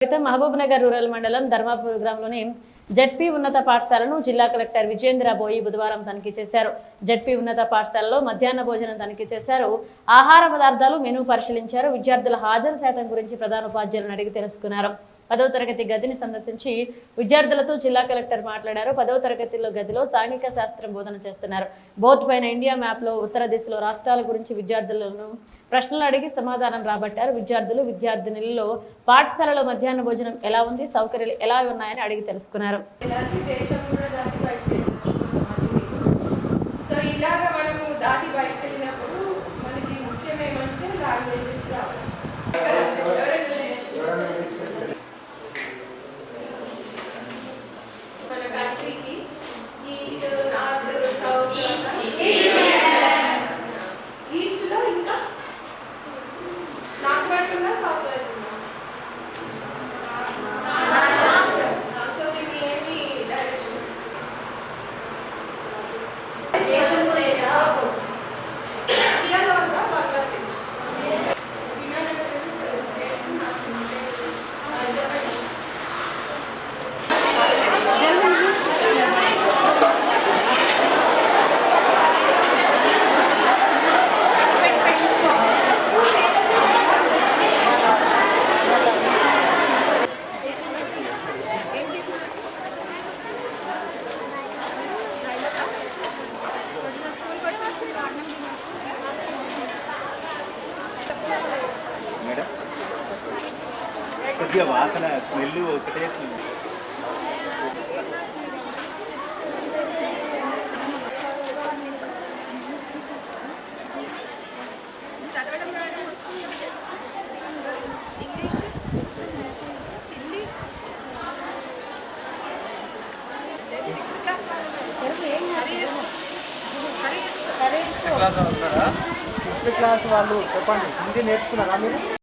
Mahabubnagar rural మండలం ధర్మాపూర్ గ్రామంలోని ZP ఉన్నత పాఠశాలను జిల్లా కలెక్టర్ విజేంద్ర బోయి బుధవారం తనిఖీ చేశారు. జెడ్పీ ఉన్నత పాఠశాలలో మధ్యాహ్న భోజనం తనిఖీ చేశారు. ఆహార పదార్థాలు మెనూ పరిశీలించారు. విద్యార్థుల హాజరు శాతం గురించి ప్రధానోపాధ్యాయులను అడిగి తెలుసుకున్నారు. 10వ తరగతి గదిని సందర్శించి విద్యార్థులతో జిల్లా కలెక్టర్ మాట్లాడారు. 10వ తరగతిలో గదిలో సాంఘిక శాస్త్రం బోధన చేస్తున్నారు. బోర్డు పైన ఇండియా మ్యాప్ లో ఉత్తర దిశలో రాష్ట్రాల గురించి విద్యార్థులను ప్రశ్నలు అడిగి సమాధానం రాబట్టారు. విద్యార్థులు విద్యార్థినులలో పాఠశాలలో మధ్యాహ్న భోజనం ఎలా ఉంది, సౌకర్యాలు ఎలా ఉన్నాయని అడిగి తెలుసుకున్నారు. కొద్దిగా వాసన స్మెల్ ఒకటే స్మెల్. సిక్స్త్ క్లాస్ వాళ్ళు చెప్పండి, హిందీ నేర్చుకున్నారా మీరు?